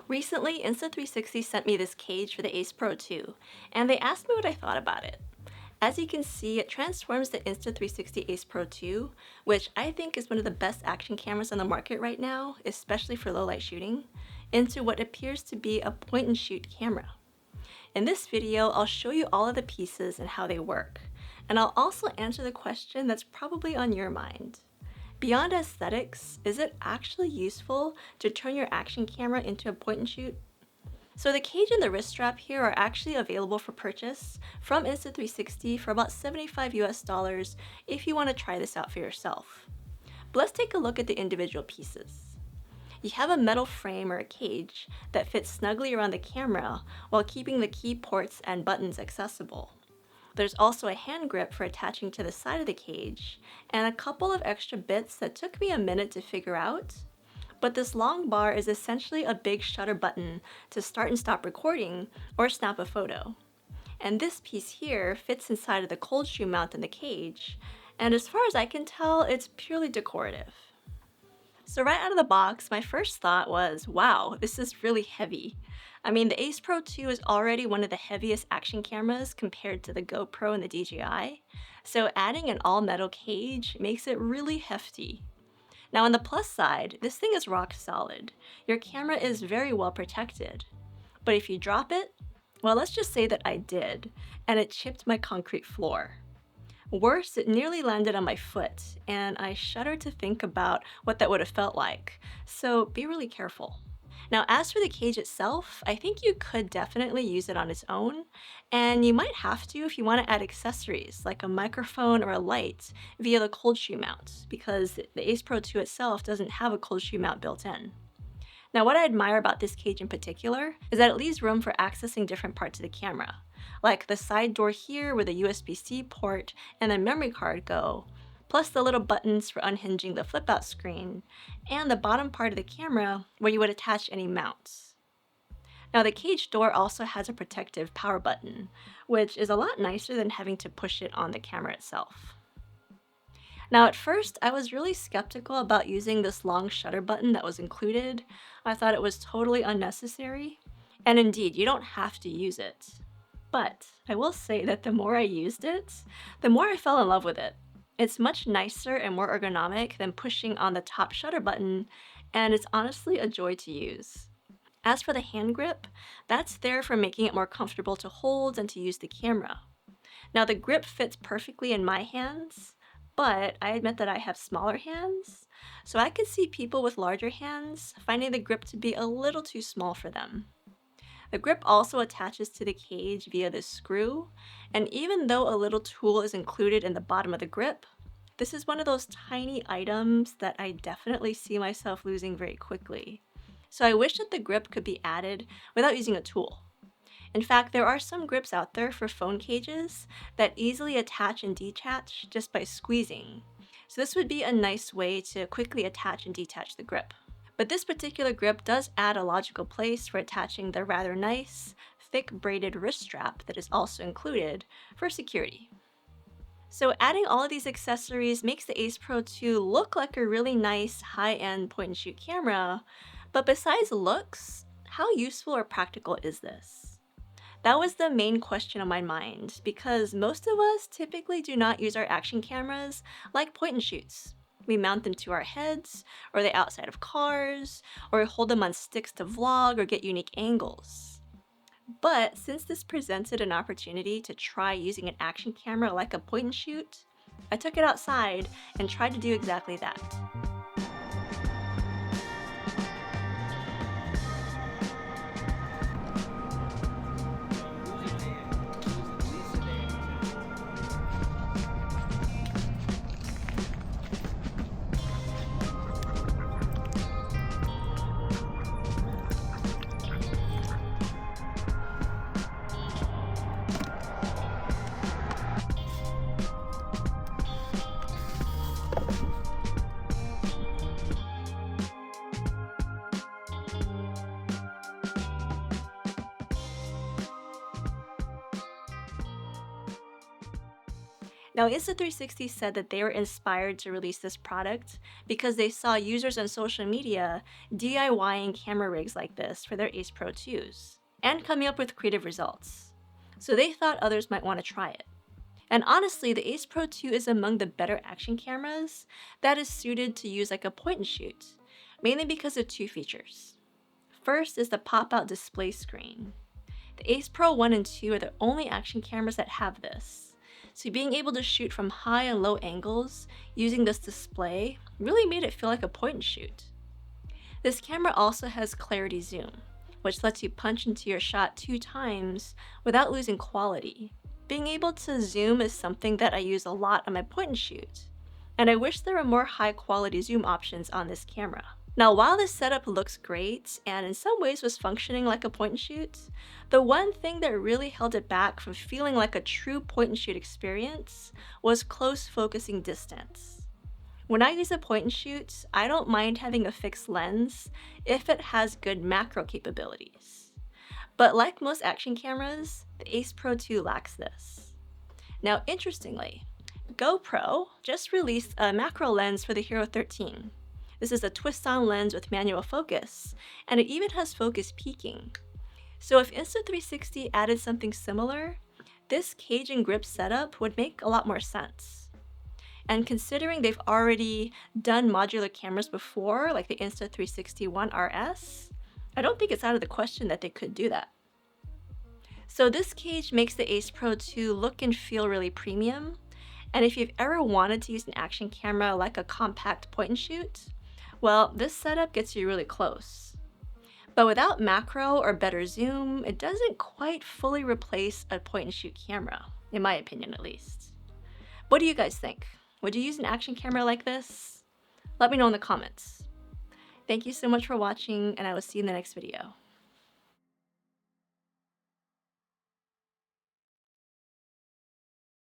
Recently, Insta360 sent me this cage for the Ace Pro 2, and they asked me what I thought about it. As you can see, it transforms the Insta360 Ace Pro 2, which I think is one of the best action cameras on the market right now, especially for low light shooting, into what appears to be a point-and-shoot camera. In this video, I'll show you all of the pieces and how they work, and I'll also answer the question that's probably on your mind. Beyond aesthetics, is it actually useful to turn your action camera into a point-and-shoot? So the cage and the wrist strap here are actually available for purchase from Insta360 for about $75 US if you want to try this out for yourself. But let's take a look at the individual pieces. You have a metal frame or a cage that fits snugly around the camera while keeping the key ports and buttons accessible. There's also a hand grip for attaching to the side of the cage, and a couple of extra bits that took me a minute to figure out. But this long bar is essentially a big shutter button to start and stop recording or snap a photo. And this piece here fits inside of the cold shoe mount in the cage, and as far as I can tell, it's purely decorative. So right out of the box, my first thought was, wow, this is really heavy. I mean, the Ace Pro 2 is already one of the heaviest action cameras compared to the GoPro and the DJI, so adding an all-metal cage makes it really hefty. Now on the plus side, this thing is rock solid. Your camera is very well protected. But if you drop it, well, let's just say that I did, and it chipped my concrete floor. Worse, it nearly landed on my foot, and I shudder to think about what that would have felt like, so be really careful. Now, as for the cage itself, I think you could definitely use it on its own, and you might have to if you want to add accessories like a microphone or a light via the cold shoe mount, because the Ace Pro 2 itself doesn't have a cold shoe mount built in. Now, what I admire about this cage in particular is that it leaves room for accessing different parts of the camera, like the side door here where the USB-C port and the memory card go, plus the little buttons for unhinging the flip-out screen, and the bottom part of the camera where you would attach any mounts. Now the cage door also has a protective power button, which is a lot nicer than having to push it on the camera itself. Now at first, I was really skeptical about using this long shutter button that was included. I thought it was totally unnecessary, and indeed, you don't have to use it. But I will say that the more I used it, the more I fell in love with it. It's much nicer and more ergonomic than pushing on the top shutter button, and it's honestly a joy to use. As for the hand grip, that's there for making it more comfortable to hold and to use the camera. Now the grip fits perfectly in my hands, but I admit that I have smaller hands, so I could see people with larger hands finding the grip to be a little too small for them. The grip also attaches to the cage via this screw, and even though a little tool is included in the bottom of the grip, this is one of those tiny items that I definitely see myself losing very quickly. So I wish that the grip could be added without using a tool. In fact, there are some grips out there for phone cages that easily attach and detach just by squeezing. So this would be a nice way to quickly attach and detach the grip. But this particular grip does add a logical place for attaching the rather nice, thick braided wrist strap that is also included for security. So adding all of these accessories makes the Ace Pro 2 look like a really nice high-end point-and-shoot camera, but besides looks, how useful or practical is this? That was the main question on my mind, because most of us typically do not use our action cameras like point-and-shoots. We mount them to our heads, or the outside of cars, or we hold them on sticks to vlog or get unique angles. But since this presented an opportunity to try using an action camera like a point and shoot, I took it outside and tried to do exactly that. Now, Insta360 said that they were inspired to release this product because they saw users on social media DIYing camera rigs like this for their Ace Pro 2s and coming up with creative results. So they thought others might want to try it. And honestly, the Ace Pro 2 is among the better action cameras that is suited to use like a point and shoot, mainly because of two features. First is the pop-out display screen. The Ace Pro 1 and 2 are the only action cameras that have this. So being able to shoot from high and low angles using this display really made it feel like a point and shoot. This camera also has clarity zoom, which lets you punch into your shot 2 times without losing quality. Being able to zoom is something that I use a lot on my point and shoot, and I wish there were more high quality zoom options on this camera. Now, while this setup looks great and in some ways was functioning like a point and shoot, the one thing that really held it back from feeling like a true point and shoot experience was close focusing distance. When I use a point and shoot, I don't mind having a fixed lens if it has good macro capabilities. But like most action cameras, the Ace Pro 2 lacks this. Now, interestingly, GoPro just released a macro lens for the Hero 13. This is a twist-on lens with manual focus, and it even has focus peaking. So if Insta360 added something similar, this cage and grip setup would make a lot more sense. And considering they've already done modular cameras before, like the Insta360 One RS, I don't think it's out of the question that they could do that. So this cage makes the Ace Pro 2 look and feel really premium, and if you've ever wanted to use an action camera like a compact point and shoot, well, this setup gets you really close. But without macro or better zoom, it doesn't quite fully replace a point and shoot camera, in my opinion at least. What do you guys think? Would you use an action camera like this? Let me know in the comments. Thank you so much for watching, and I will see you in the next video.